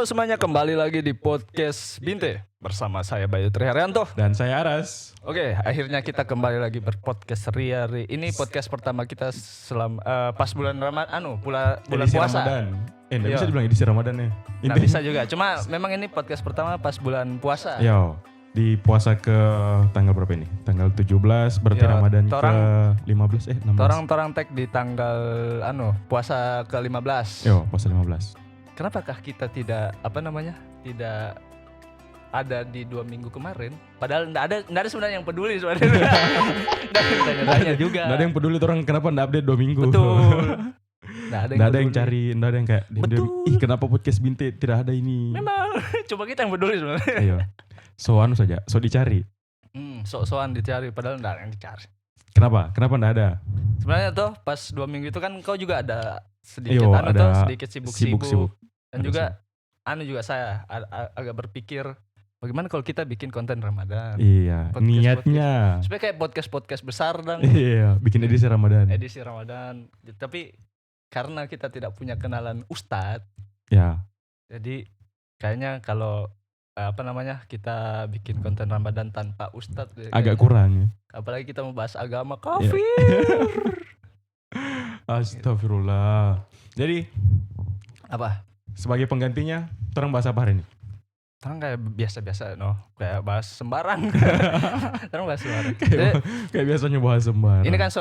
Halo semuanya, kembali lagi di podcast Binte bersama saya Bayu Triharyanto. Dan saya Aras. Oke, akhirnya kita kembali lagi berpodcast hari ini podcast pertama kita selama pas bulan Ramadan, bulan Edisi puasa. Ramadan. Nggak Iya. bisa dibilang edisi Ramadan ya. Nggak bisa juga, cuma memang ini podcast pertama pas bulan puasa. Yo, di puasa ke tanggal berapa ini? Tanggal 17 berarti Yo, Ramadan torang- ke 15 16. Torang tag di tanggal puasa ke-15. Yo, puasa 15. Kenapakah kita tidak ada di 2 minggu kemarin? Padahal enggak ada sebenarnya yang peduli sebenarnya. Tanya-tanya juga. Nggak ada yang peduli orang kenapa nggak update 2 minggu. Betul. Nggak ada yang cari, nggak ada yang kayak Betul. ih kenapa podcast Binte tidak ada ini. Memang coba kita yang peduli sebenarnya. Ayo. So saja, so dicari. Sok-sokan dicari padahal enggak ada yang dicari. Kenapa? Kenapa nggak ada? Sebenarnya tuh pas 2 minggu itu kan kau juga ada sedikit Iyo, ada sedikit sibuk-sibuk. Dan Ada juga saya agak berpikir bagaimana kalau kita bikin konten Ramadan. Iya, Podcast- niatnya. Supaya kayak podcast besar dan Iya, bikin edisi Ramadan. edisi Ramadan. Tapi karena kita tidak punya kenalan ustadz, Ya. jadi kayaknya kalau kita bikin konten Ramadan tanpa ustadz Agak kurang ya. apalagi kita mau bahas agama kafir. Astagfirullah. Jadi Apa? sebagai penggantinya, orang bahas apa hari ini? Orang kayak biasa-biasa kayak bahas sembarang. Orang bahas sembarang. Jadi, Kayak biasanya bahas sembarang. ini kan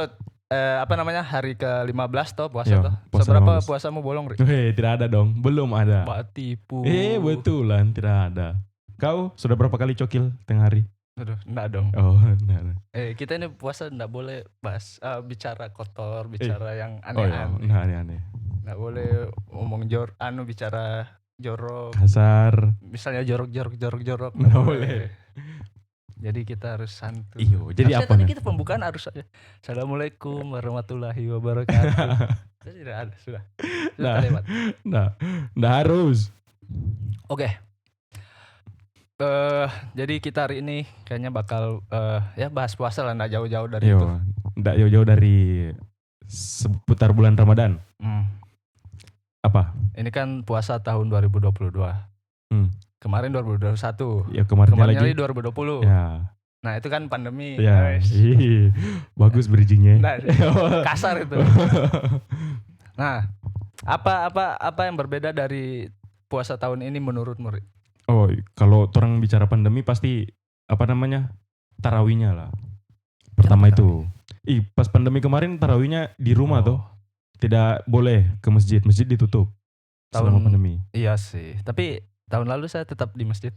hari ke-15 toh puasa Iya, toh. puasa Seberapa 15. puasamu bolong, Ri? Tidak ada dong, belum ada. Tipu. Betulan tidak ada. Kau sudah berapa kali cokil tengah hari? Aduh, enggak dong. Oh, nah. Kita ini puasa enggak boleh bahas bicara kotor, bicara yang Oh ya, aneh-aneh. aneh. Nggak boleh ngomong bicara jorok. Kasar. Misalnya jorok. Nggak boleh. Jadi kita harus santuy. Iyo, jadi Harusnya apa tadi nih? kita pembukaan harus aja. Assalamualaikum warahmatullahi wabarakatuh. Tidak ada, sudah Nah. terlewat. Nggak harus. Oke. Jadi kita hari ini kayaknya bakal bahas puasa lah, nggak jauh-jauh dari itu. Iyo, nggak jauh-jauh dari seputar bulan Ramadan. Apa? Ini kan puasa tahun 2022. Kemarin 2021. Ya kemarin Kemarin lagi. 2020. Ya. Nah itu kan pandemi. Ya. Guys. Bagus bridgingnya. Nah, kasar itu. Nah, apa yang berbeda dari puasa tahun ini menurutmu, Ri? Oh, kalau orang bicara pandemi pasti tarawihnya lah. Pertama Kenapa itu. Pas pandemi kemarin tarawihnya di rumah tuh. Tidak boleh ke masjid ditutup selama pandemi. Iya sih, tapi tahun lalu saya tetap di masjid.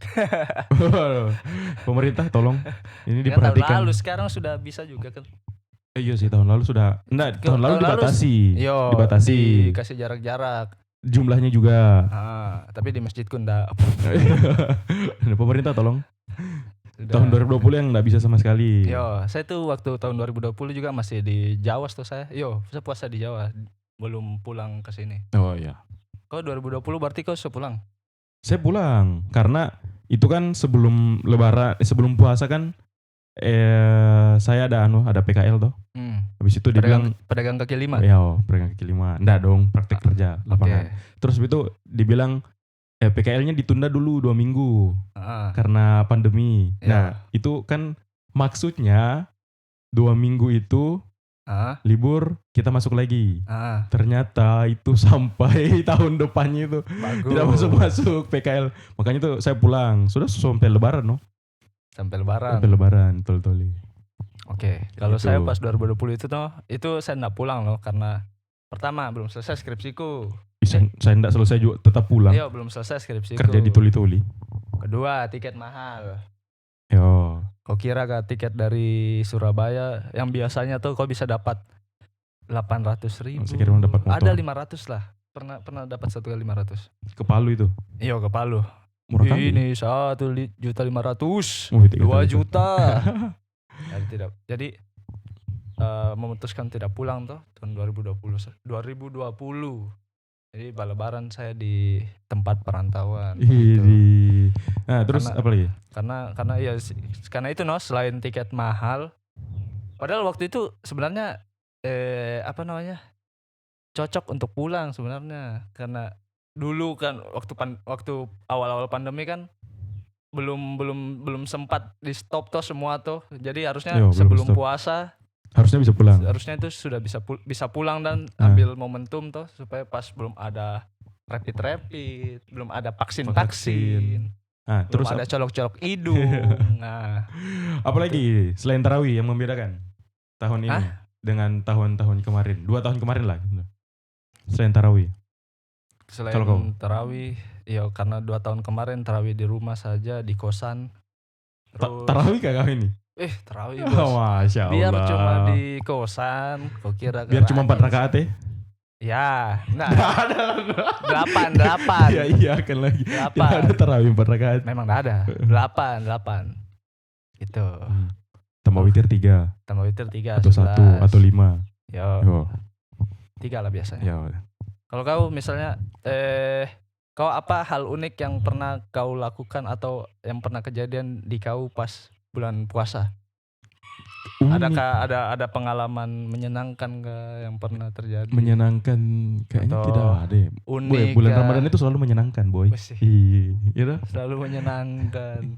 Pemerintah tolong ini Kan tahun diperhatikan. lalu, sekarang sudah bisa juga kan. Iya sih tahun lalu sudah. Tahun lalu dibatasi. Dibatasi. Dikasih jarak-jarak. Jumlahnya juga. Tapi di masjidku enggak. Pemerintah tolong. Sudah. Tahun 2020 yang enggak bisa sama sekali. Saya tuh waktu tahun 2020 juga masih di Jawa tuh saya. Saya puasa di Jawa. Belum pulang ke sini. Oh iya. Kau 2020 berarti kau sudah pulang? Saya pulang karena itu kan sebelum lebaran, sebelum puasa kan saya ada PKL tuh. Habis itu dibilang pedagang kaki lima. Pedagang kaki lima. Enggak dong, praktek kerja lapangan. Terus habis itu dibilang PKL-nya ditunda dulu 2 minggu karena pandemi. Iya. Nah, itu kan maksudnya 2 minggu itu libur kita masuk lagi. Ternyata itu sampai tahun depannya itu Bagus. tidak masuk PKL. Makanya tuh saya pulang. Sudah sampai lebaran Sampai lebaran. Sampai lebaran, betul. Oke. Kalau Gitu. saya pas 2020 itu saya enggak pulang loh karena pertama belum selesai skripsiku. Saya enggak selesai juga tetap pulang. Iya, belum selesai skripsiku. Kerja di tuli-tuli. Kedua, tiket mahal. Yo. Kau kira gak tiket dari Surabaya yang biasanya tuh kau bisa dapat 800.000. Saya kira mau dapat motor. Ada 500 lah. Pernah dapat 1 kali 500. Ke Palu itu. Iya, ke Palu. Murah kali. Ini 1.500.000. Oh, 2 juta. Jadi memutuskan tidak pulang tuh tahun 2020. Jadi lebaran saya di tempat perantauan. Gitu. Nah, terus apa lagi? Karena itu selain tiket mahal, padahal waktu itu sebenarnya cocok untuk pulang sebenarnya karena dulu kan waktu awal-awal pandemi kan belum sempat di stop toh semua tuh. Jadi harusnya sebelum puasa harusnya bisa pulang. Harusnya itu sudah bisa pulang dan ambil momentum tuh supaya pas belum ada rapid, belum ada vaksin. Nah, belum terus ada colok-colok hidung. Nah, apalagi selain tarawih yang membedakan tahun ini dengan tahun-tahun kemarin, 2 tahun kemarin lah. Selain tarawih. Selain tarawih, ya karena 2 tahun kemarin tarawih di rumah saja di kosan. Tarawih kah kau ini? Tarawih bos. Masya Allah. Biar cuma di kosan, kau kira biar cuma 4 rakaat ya? Ya, nah, 8. Iya kan lagi. 8. Tidak ada tarawih 4 rakaat. Memang tidak ada. 8. Gitu. Tambah witir 3. Atau 1 atau 5. Yo. 3 lah biasanya. Yo. Kalau kau misalnya kau apa hal unik yang pernah kau lakukan atau yang pernah kejadian di kau pas bulan puasa? Adakah ada pengalaman menyenangkan yang pernah terjadi? Menyenangkan kayaknya atau tidak ada. Unik. Boy, bulan Ramadan itu selalu menyenangkan, boy. Iya. Selalu menyenangkan.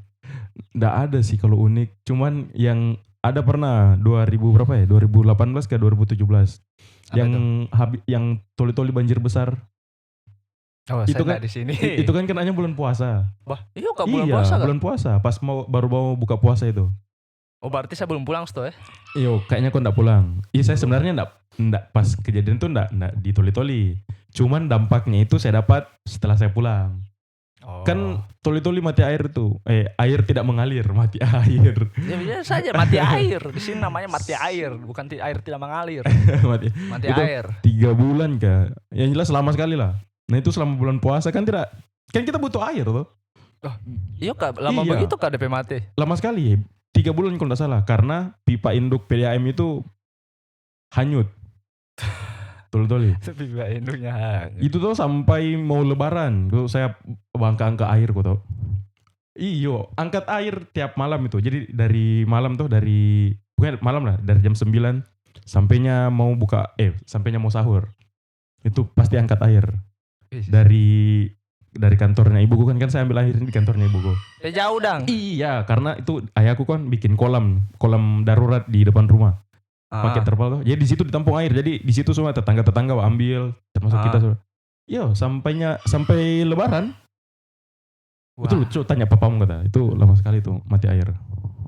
Nggak ada sih kalau unik. Cuman yang ada pernah 2018 ke 2017. Yang toli-toli banjir besar. Itu kan di sini. Itu kan kenanya bulan puasa. Iya, bulan puasa kan? Bulan puasa, pas baru mau buka puasa itu. Oh, berarti saya belum pulang ya? Iya, kayaknya kok enggak pulang. Iya, saya sebenarnya enggak pas kejadian itu enggak ditoli-toli. Cuman dampaknya itu saya dapat setelah saya pulang. Kan toli-toli mati air itu. Air tidak mengalir, mati air. Ya biasa saja mati air. Di sini namanya mati air, bukan air tidak mengalir. mati air. 3 bulan kah? Yang jelas lama sekali lah. Nah, itu selama bulan puasa kan kita butuh air tuh. Iya Kak, lama begitu Kak DP mati. Lama sekali. 3 bulan kalau enggak salah karena pipa induk PDAM itu hanyut. Toli-toli. Pipa induknya hanyut. Itu tuh sampai mau lebaran. Tuh saya angkat air kok tau. Iyo, angkat air tiap malam itu. Jadi dari malam tuh bukan malam lah, dari jam 9 sampainya mau sahur. Itu pasti angkat air. Dari kantornya ibuku kan saya ambil air di kantornya ibuku. Jauh dang. Iya, karena itu ayahku kan bikin kolam darurat di depan rumah. Pakai terpal tuh. Jadi di situ ditampung air. Jadi di situ semua tetangga ambil, termasuk kita semua. Yo, sampai lebaran. Wah. Itu lucu, tanya papamu kata. Itu lama sekali tuh mati air.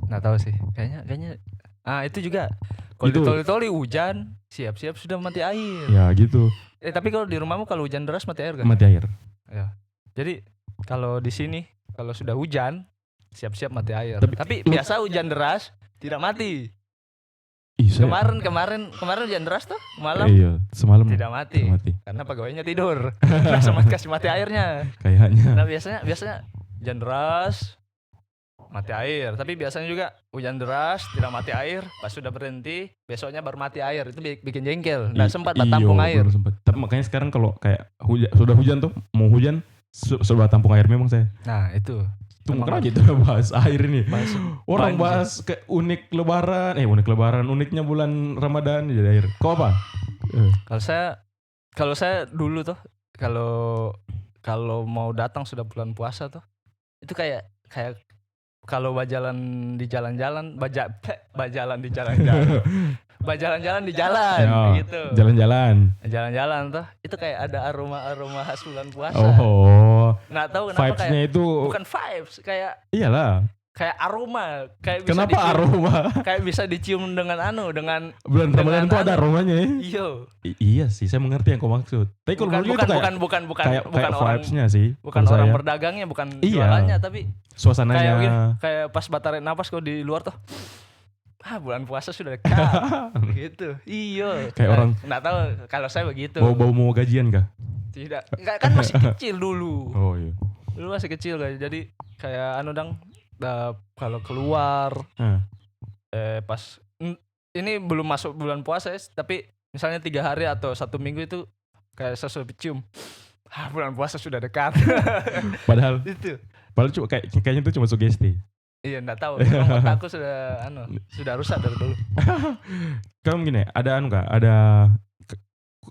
Nggak tahu sih. Kayaknya itu juga. Kalau toli hujan, siap-siap sudah mati air. Ya, gitu. Tapi kalau di rumahmu kalau hujan deras mati air kan? Mati air. Ya. Jadi kalau di sini kalau sudah hujan siap-siap mati air. Tapi biasa hujan deras tidak mati. Kemarin hujan deras tuh malam. Iya, semalam tidak mati. Karena pegawainya tidur. Kasih mati airnya. Kayaknya. Nah, biasanya hujan deras mati air, tapi biasanya juga hujan deras tidak mati air, pas sudah berhenti besoknya baru mati air. Itu bikin jengkel. Nggak sempat tampung air. Tapi makanya sekarang kalau kayak sudah hujan tuh mau hujan sudah tampung air memang saya. Nah, itu. Tunggu aja itu bahas air ini. Orang bahas ke unik lebaran, uniknya bulan Ramadan jadi air. Kau apa? Kalau saya dulu tuh kalau mau datang sudah bulan puasa tuh itu kayak kalau bajalan di jalan-jalan gitu. Jalan-jalan tuh itu kayak ada aroma khas bulan puasa. Nggak tahu kenapa vibes-nya itu bukan vibes, kayak iyalah. Kayak aroma, kayak bisa kenapa dicium, aroma? Kayak bisa dicium dengan bulan Ramadan itu ada aromanya ya? Iya sih, saya mengerti yang kau maksud. Tapi kalau bukan kayak orang vibes-nya sih. Bukan orang berdagangnya, bukan jualannya, tapi suasananya. Kayak pas tarik napas kau di luar tuh. Bulan puasa sudah dekat. Gitu. Iya. Kayak orang enggak tahu kalau saya begitu. Bau mau gajian kah? Tidak. Kan masih kecil dulu. Oh iya. Dulu masih kecil guys. Jadi kayak kalau keluar pas ini belum masuk bulan puasa ya, tapi misalnya 3 hari atau 1 minggu itu kayak sesuatu cium. Bulan puasa sudah dekat. Padahal itu. Padahal kayaknya itu cuma sugesti. Iya, enggak tahu. Otakku sudah rusak dari dulu. Kamu gini, ada ada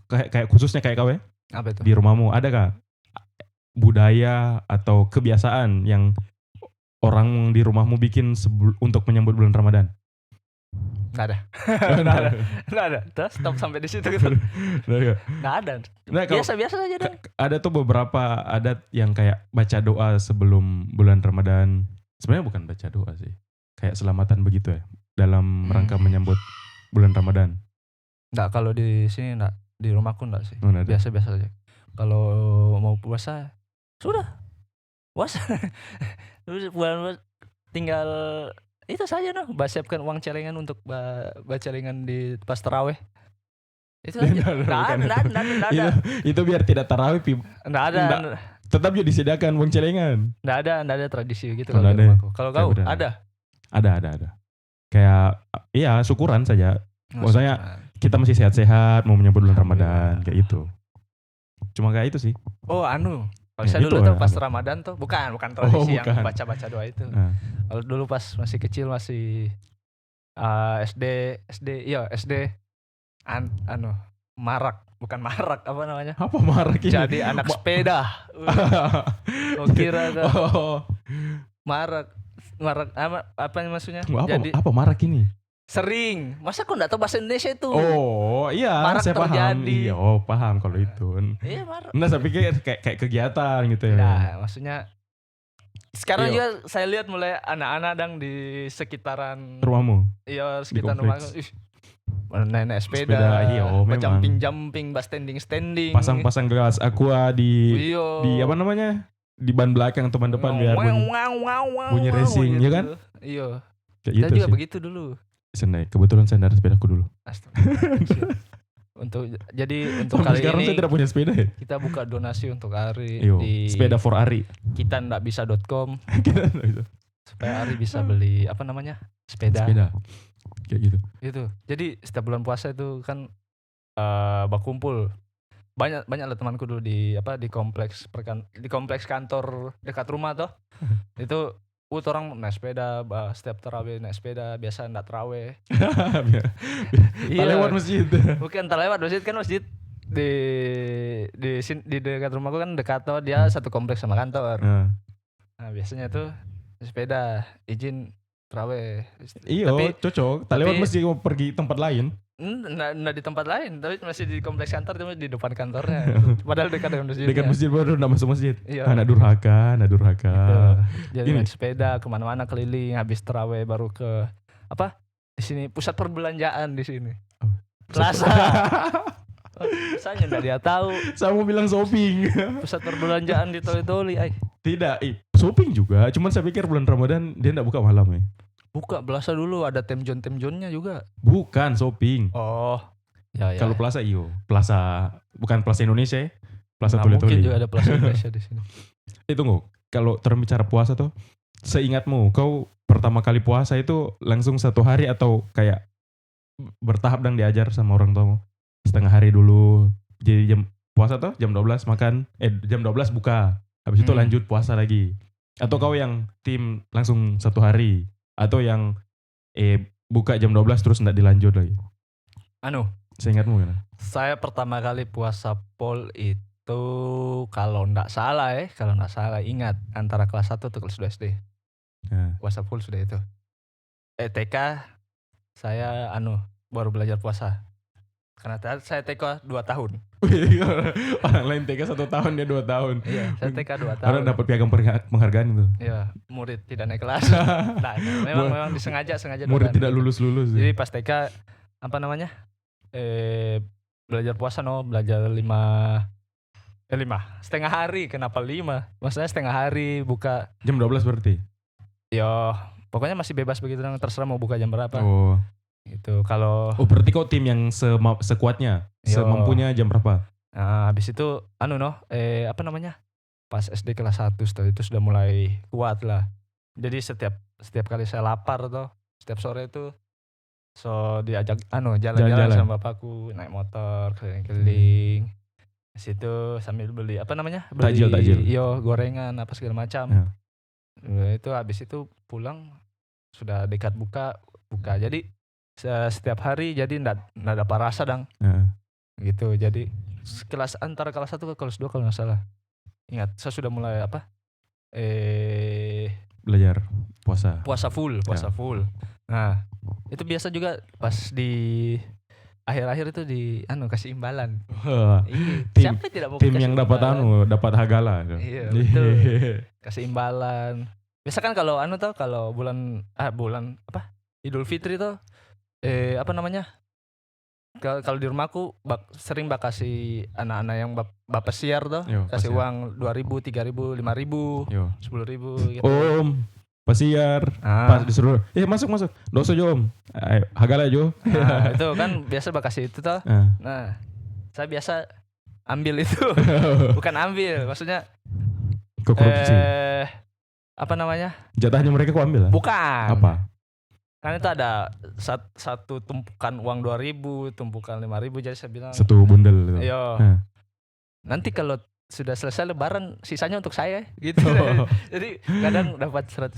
kayak khususnya kayak kau ya? Apa itu? Di rumahmu ada kah budaya atau kebiasaan yang orang di rumahmu bikin untuk menyambut bulan Ramadan? Nggak ada. Nggak ada. Terus stop sampai di situ gitu. Nggak ada. Biasa-biasa aja dong. Ada tuh beberapa adat yang kayak baca doa sebelum bulan Ramadan. Sebenarnya bukan baca doa sih. Kayak selamatan begitu ya. Dalam rangka menyambut bulan Ramadan. Nggak, kalau di sini nggak. Di rumahku nggak sih. Biasa-biasa aja. Kalau mau puasa, sudah. Puasa. Terus tinggal itu saja noh, siapkan uang celengan untuk baca celengan di pas taraweh. Itu aja. Nggak ada. Itu biar tidak taraweh. Nggak ada. Tetap juga disediakan uang celengan. Nggak ada tradisi gitu kalau di rumahku. Kalau kau ada? Ada. Kayak iya syukuran saja. Maksudnya kita masih sehat-sehat mau menyambut bulan Ramadan kayak itu. Cuma kayak itu sih. Oh kalau saya dulu tuh pas Ramadan tuh bukan tradisi yang baca-baca doa itu. Kalau dulu pas masih kecil masih SD marak, bukan marak, apa namanya? Apa marak ini? Jadi anak sepeda. Kau kira tuh marak apa maksudnya? Apa marak ini? Sering. Masa kau enggak tahu bahasa Indonesia itu? Oh iya, marak saya terjadi. Paham. Iya, paham kalau itu. Iya, marak. Nah, saya pikir kayak kegiatan gitu ya. Nah, maksudnya sekarang juga saya lihat mulai anak-anak dang di sekitaran rumahmu. Iya, sekitar rumahku. Naik sepeda. Jumping, standing. Pasang gelas aqua di apa namanya? Di ban belakang atau ban depan biar bunyi racing, ya kan? Iya. Saya juga begitu dulu. Kebetulan saya ada sepedaku dulu. Untuk kali sekarang ini saya tidak punya sepeda ya? Kita buka donasi untuk Ari di sepeda for Ari. Kita ndak bisa.com. Supaya Ari bisa beli apa namanya? Sepeda. Kayak gitu. Itu. Jadi setiap bulan puasa itu kan berkumpul. Banyak lah temanku dulu di kompleks kantor dekat rumah tuh. Itu orang naik sepeda, setiap tarawih naik sepeda, biasa ndak tarawih. Lewat masjid. Bukan lewat masjid, kan masjid di dekat rumahku kan dekat tuh, dia satu kompleks sama kantor. Nah, biasanya tuh sepeda izin tarawih. Iya, cocok. Tak lewat masjid mau pergi tempat lain. Nggak di tempat lain, tapi masih di kompleks kantor, cuma di depan kantornya. Padahal dekat dengan masjid. Dekat masjid baru nggak masuk masjid. Iya. Anak durhaka. Gitu. Jadi naik sepeda kemana-mana keliling, habis tarawih baru ke di sini pusat perbelanjaan di sini. Plaza. Saya nggak dia tahu. Saya mau bilang shopping. Pusat perbelanjaan di Toli-Toli. Tidak, shopping juga. Cuman saya pikir bulan Ramadan dia nggak buka malam ya. Buka Plaza dulu, ada temjon-temjonnya juga. Bukan shopping. Oh. Ya. Kalau Plaza Plaza bukan Plaza Indonesia ya. Plaza Toli-Toli. Mungkin juga ada Plaza Indonesia di sini. Itu kalau terbicara puasa tuh, seingatmu kau pertama kali puasa itu langsung satu hari atau kayak bertahap dan diajar sama orang tuamu? Setengah hari dulu. Jadi jam puasa tuh jam 12 makan, jam 12 buka. Habis itu lanjut puasa lagi. Atau kau yang tim langsung satu hari? Atau yang buka jam 12 terus enggak dilanjut lagi? Seingatmu kan? Saya pertama kali puasa pol itu kalau enggak salah ingat antara kelas 1 atau kelas 2 SD. Puasa full sudah itu. TK saya baru belajar puasa. Karena saya TK 2 tahun. Orang lain TK 1 tahun, dia 2 tahun. Iya, saya TK 2 tahun. Orang dapat piagam penghargaan itu. Iya, murid tidak naik kelas. Nah, memang disengaja murid tidak lulus. Jadi pas TK belajar puasa belajar 5 setengah hari. Kenapa 5? Maksudnya setengah hari buka jam 12 berarti. Yo, pokoknya masih bebas begitu, terserah mau buka jam berapa. Itu kalau berarti kau tim yang sekuatnya, semampunya jam berapa? Nah, habis itu pas SD kelas 1 itu sudah mulai kuat lah. Jadi setiap kali saya lapar setiap sore itu diajak jalan-jalan sama bapakku, naik motor keliling-keliling. Situ sambil beli tajil. Iya, gorengan apa segala macam. Itu habis itu pulang sudah dekat buka. Jadi setiap hari jadi enggak dapat rasa dang. Gitu. Jadi antara kelas 1 ke kelas 2 kalau enggak salah. ingat saya sudah mulai Belajar puasa. puasa full. Nah, itu biasa juga pas di akhir-akhir itu kasih imbalan. Iya. Tim- Siapa yang tidak mau Tim kasih yang dapat imbalan? dapat hagala. Iya, betul. Kasih imbalan. Biasa kan kalau kalau bulan Idul Fitri tuh kalau di rumahku sering kasih anak-anak yang bapak siar tuh Yo, kasih pasiar. uang 2.000, 3.000, 5.000, Yo. 10.000 gitu. Om, pasiar. Pas disuruh, masuk. Dosa jo om. Ayo, hagala jo. Nah, itu kan biasa kasih itu tuh. Ah. Nah, saya biasa ambil itu. Bukan ambil, maksudnya Kok korupsi? Jatahnya mereka kok ambil lah? Bukan. Apa? Kan itu ada satu tumpukan uang 2.000, tumpukan 5.000, jadi saya bilang Satu bundel gitu. Iya. Nanti kalau sudah selesai lebaran sisanya untuk saya gitu. Jadi kadang dapat 100.000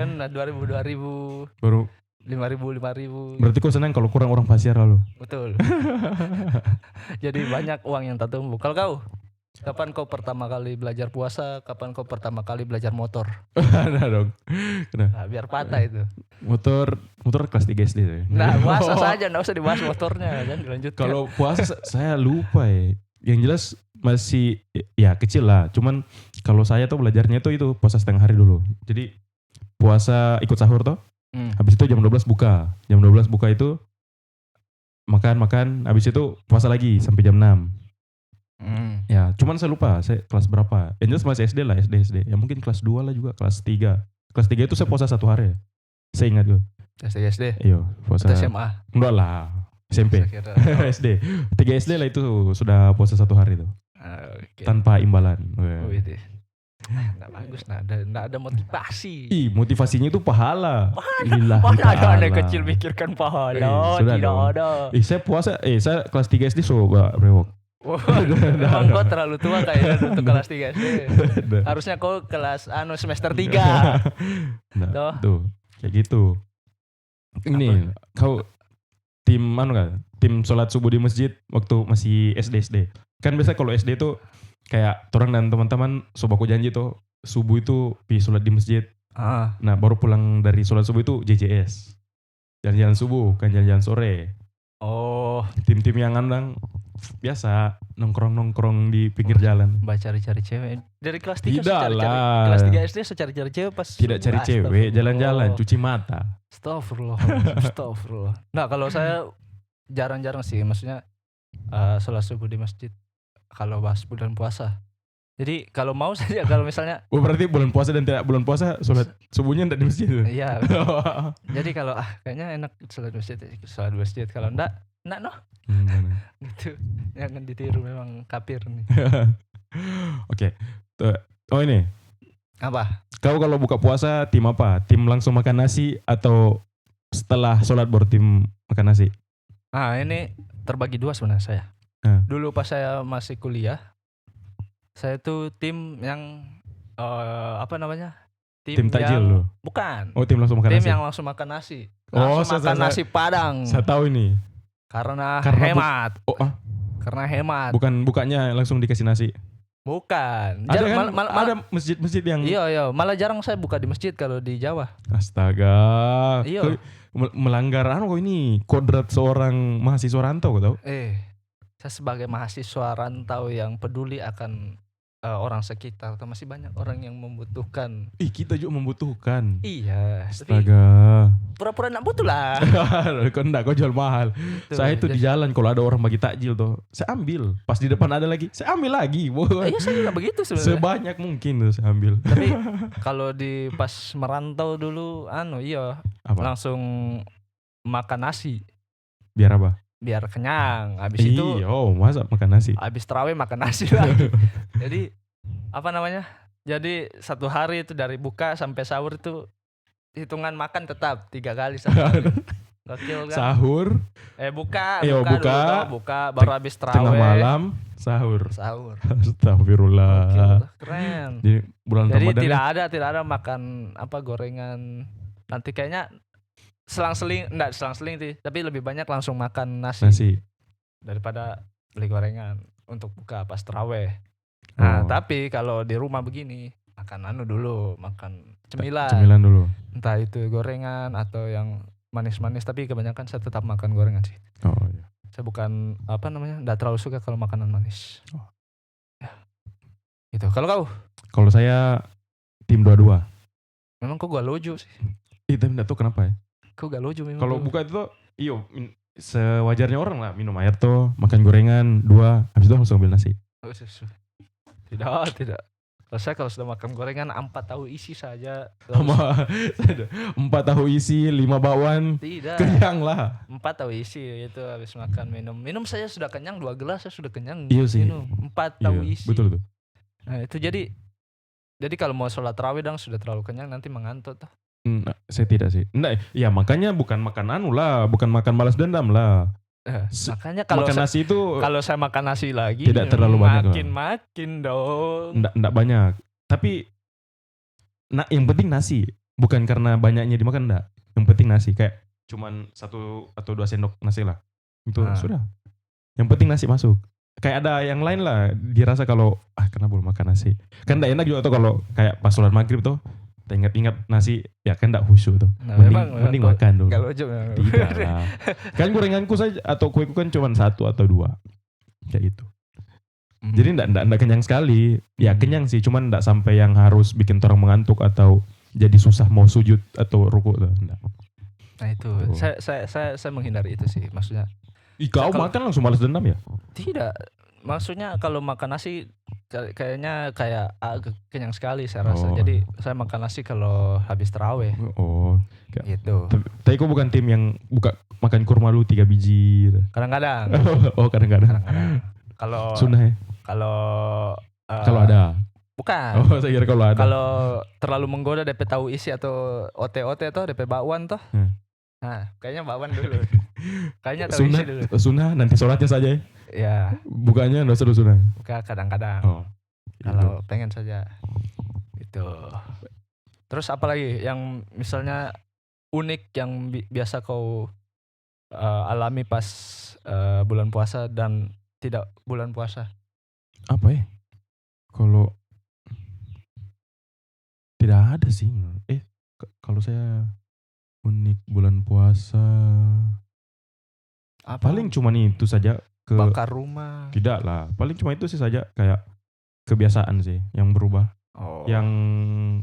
kan, 2.000, Baru 5.000. berarti kok senang kalau kurang orang pasiar lalu. Betul. Jadi banyak uang yang tertumbuh. Kalau kau, kapan kau pertama kali belajar puasa? Kapan kau pertama kali belajar motor? Ada dong. Nah, biar patah itu. Motor kelas 3 SD tuh. Nah, puasa saja, enggak usah dibahas motornya kan, dilanjutkan. Kalau puasa saya lupa ya. Yang jelas masih ya kecil lah. Cuman kalau saya tuh belajarnya itu puasa setengah hari dulu. Jadi puasa ikut sahur tuh. Habis itu jam 12 buka. Jam 12 buka itu makan. Habis itu puasa lagi sampai jam 6. Ya, cuman saya lupa saya kelas berapa. Yang jelas masih SD lah, SD. Ya mungkin kelas 2 lah juga, kelas 3. Kelas 3 itu saya puasa 1 hari. Saya ingat gue. SD. Iya, puasa. Atau SMA. Enggak lah, SMP. SD. 3 SD lah itu sudah puasa 1 hari tuh. Okay. Tanpa imbalan. itu. Nggak bagus, nggak ada motivasi. Ih, motivasinya itu pahala. Mana ada anak kecil mikirkan pahala? Tidak ada. Saya puasa, saya kelas 3 SD coba brewok. Emang kau terlalu tua kayaknya untuk kelas 3 SD. Harusnya kau kelas semester 3. Tuh, kayak gitu. Ini kau tim tim sholat subuh di masjid waktu masih SD. Kan biasa kalau SD tuh kayak orang dan teman-teman sobaku janji tuh subuh itu pergi sholat di masjid. Nah baru pulang dari sholat subuh itu JJS. Jalan-jalan subuh kan jalan-jalan sore. Oh, tim-tim yang andang biasa nongkrong di pinggir jalan. Mbak cari-cari cewek dari kelas 3. Tidak lah. Kelas 3 SD cari-cari cewek pas. Tidak cari cewek, jalan-jalan, cuci mata. Astagfirullah. Nah kalau saya jarang-jarang sih, maksudnya sholat subuh di masjid kalau pas bulan puasa. Jadi kalau mau saja, kalau misalnya berarti bulan puasa dan tidak bulan puasa sholat subuhnya tidak di masjid. Iya. Jadi kalau kayaknya enak sholat di masjid, kalau enggak noh. Gitu. Jangan ditiru, memang kafir nih. Oke. Oh ini. Apa? Kau kalau buka puasa tim apa? Tim langsung makan nasi atau setelah sholat baru tim makan nasi? Ini terbagi dua sebenarnya saya. Dulu pas saya masih kuliah, saya tuh tim yang Tim takjil loh. Bukan. Oh, tim langsung makan nasi. Tim yang langsung makan nasi. Makan nasi Padang. Saya tahu ini. Karena hemat. Karena hemat. Bukan bukanya langsung dikasih nasi. Bukan. Ada kan? Ada masjid-masjid yang. Iya. Malah jarang saya buka di masjid kalau di Jawa. Astaga. Iya. Melanggar kok ini kodrat seorang mahasiswa rantau kau tahu? Saya sebagai mahasiswa rantau yang peduli akan orang sekitar, atau masih banyak orang yang membutuhkan. Kita juga membutuhkan. Iya. Astaga. Pura-pura nak butuh lah. Kau jual mahal. Tuh, saya itu di jalan kalau ada orang bagi takjil tuh, saya ambil. Pas di depan ada lagi, saya ambil lagi. Iya, saya juga begitu sebenarnya. Sebanyak mungkin tuh saya ambil. Tapi kalau di pas merantau dulu, Apa? langsung makan nasi. Biar apa? Biar kenyang. Habis itu masa makan nasi. Habis terawih makan nasi lagi. Jadi Jadi 1 hari itu dari buka sampai sahur itu hitungan makan tetap 3 kali sehari. Gokil kan? Sahur. Buka baru habis terawih. Tengah malam sahur. Astagfirullah. Gokil, keren. Jadi bulan Ramadan. Tidak ada makan gorengan. Nanti kayaknya selang-seling sih, tapi lebih banyak langsung makan nasi. Daripada beli gorengan untuk buka pas terawih. Nah, tapi kalau di rumah begini, makan dulu, makan cemilan. Cemilan dulu. Entah itu gorengan atau yang manis-manis, tapi kebanyakan saya tetap makan gorengan sih. Oh iya. Saya bukan enggak terlalu suka kalau makanan manis. Oh. Ya. Gitu. Kalau kau? Kalau saya tim 2-2. Memang kau gak lojo sih. Tapi enggak tahu kenapa ya. Kau gak lojo memang. Kalau buka itu tuh, sewajarnya orang lah, minum air tuh, makan gorengan 2, habis itu langsung ambil nasi. Tidak. Kalau sudah makan gorengan 4 tahu isi saja. Sama 4 tahu isi, 5 bakwan. Tidak. Kenyang lah. 4 tahu isi itu habis makan minum. Minum saya sudah kenyang 2 gelas saya sudah kenyang. Iya sih. Minum 4 tahu isi. Betul tuh. Nah, itu jadi kalau mau sholat tarawih sudah terlalu kenyang nanti mengantuk tuh. Nah, saya tidak sih. Enggak, ya makanya bukan makan bukan makan balas dendam lah. Makanya kalau makan nasi itu kalau saya makan nasi lagi tidak terlalu banyak. Makin dong. Enggak banyak. Tapi yang penting nasi, bukan karena banyaknya dimakan enggak. Yang penting nasi, kayak cuman 1 atau 2 sendok nasi lah. Itu sudah. Yang penting nasi masuk. Kayak ada yang lain lah dirasa kalau kenapa belum makan nasi. Kan enggak enak juga tuh kalau kayak pas sholat maghrib tuh ingat-ingat nasi ya kan enggak khusyuk tuh. Nah, mending makan dulu. Kalau aja tidak lah. Kan gorenganku saja atau kueku kan cuma 1 atau 2. Kayak gitu. Jadi enggak kenyang sekali. Ya kenyang sih, cuman enggak sampai yang harus bikin orang mengantuk atau jadi susah mau sujud atau rukuk tuh. Enggak. Nah itu, saya menghindari itu sih, maksudnya. Kau makan langsung balas dendam ya? Tidak. Maksudnya kalau makan nasi kayaknya kenyang sekali saya rasa. Jadi saya makan nasi kalau habis tarawih. Gitu. Tapi kok bukan tim yang makan kurma dulu 3 biji. Kadang-kadang. Kadang-kadang. Kalau sunnah ya? Kalau ada. Bukan. Saya kira kalau ada. Kalau terlalu menggoda DP tahu isi atau OT-OT tuh DP bakwan tuh. Nah, kayaknya bakwan dulu. Kayaknya tahu isi dulu. Sunnah nanti sholatnya saja ya. Ya. Bukanya enggak seru sunnah. Buka kadang-kadang. Kalau pengen saja. Itu. Terus apa lagi yang misalnya unik yang biasa kau alami pas bulan puasa dan tidak bulan puasa? Apa ya? Kalau tidak ada sih. Kalau saya unik bulan puasa paling cuman itu saja bakar rumah. Tidak lah, paling cuma itu sih saja, kayak kebiasaan sih yang berubah. Yang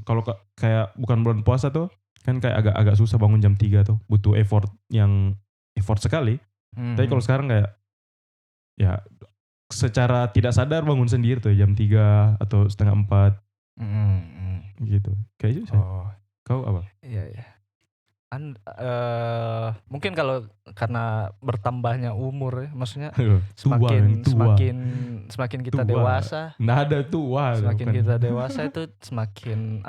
kalau kayak bukan bulan puasa tuh kan kayak agak susah bangun jam 3 tuh, butuh effort sekali. Tapi kalau sekarang kayak ya secara tidak sadar bangun sendiri tuh jam 3 atau setengah 4 gitu. Kayak gitu sih. Kau apa? Iya. Mungkin kalau karena bertambahnya umur ya, maksudnya semakin kita dewasa. Nggak ada tua. Semakin kita dewasa itu semakin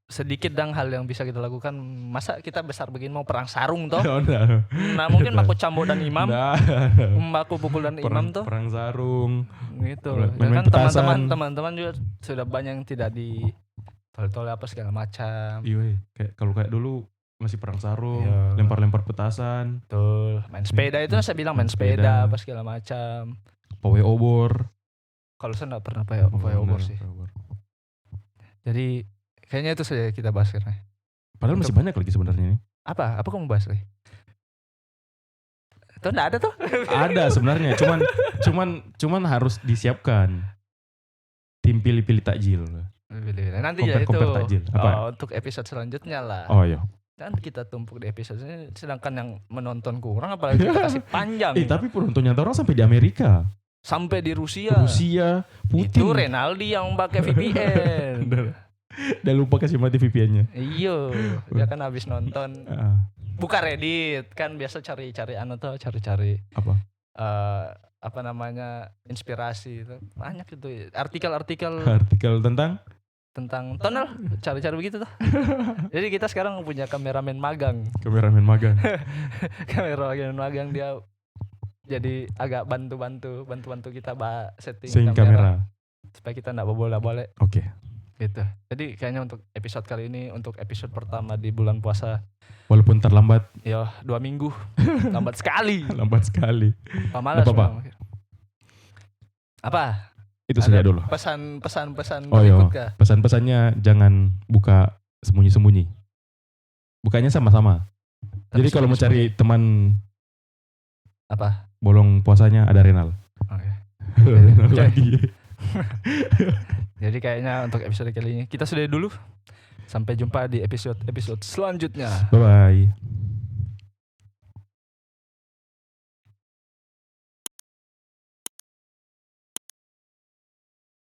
sedikit hal yang bisa kita lakukan. Masa kita besar begini mau perang sarung toh? Nah mungkin aku cambuk dan imam, aku pukul dan imam tuh. Perang sarung. Gitu. Main kan teman-teman juga sudah banyak yang tidak di tol apa segala macam. Iya, kayak dulu masih perang sarung, lempar-lempar petasan. Betul. Main sepeda itu saya bilang main sepeda apa segala macam. Pawai obor. Kalau saya enggak pernah pawai obor sih. Jadi kayaknya itu saja kita bahas sekarang. Padahal masih banyak lagi sebenarnya ini. Apa kamu bahas lagi? Itu enggak ada tuh? Ada sebenarnya, cuman harus disiapkan. Tim pilih-pilih takjil. Nanti ya itu takjil. Untuk episode selanjutnya lah. Oh iya. Dan kita tumpuk di episode ini, sedangkan yang menonton kurang apalagi kita kasih panjang. Tapi penontonnya orang sampai di Amerika. Sampai di Rusia, Putin. Itu Renaldi yang pakai VPN. Udah lupa kasih mati VPN-nya. Iya, dia kan habis nonton. Buka Reddit, kan biasa cari-cari apa namanya, inspirasi itu. Banyak itu artikel tentang tunnel, cari-cari begitu tuh. Jadi kita sekarang punya kameramen magang. Kameramen magang dia jadi agak bantu kita setting kamera supaya kita enggak bolak-balik. Oke. Gitu. Jadi kayaknya untuk episode kali ini, untuk episode pertama di bulan puasa, walaupun terlambat. Ya 2 minggu. Lambat sekali. Apa? Apa? Itu saja dulu. Pesan-pesan Oh iya, berikut kah? pesan-pesannya jangan buka sembunyi-sembunyi. Bukanya sama-sama. Jadi kalau mau cari teman apa? Bolong puasanya ada Renal. Oke. Renal lagi. Jadi kayaknya untuk episode kali ini kita sudah dulu. Sampai jumpa di episode selanjutnya. Bye bye.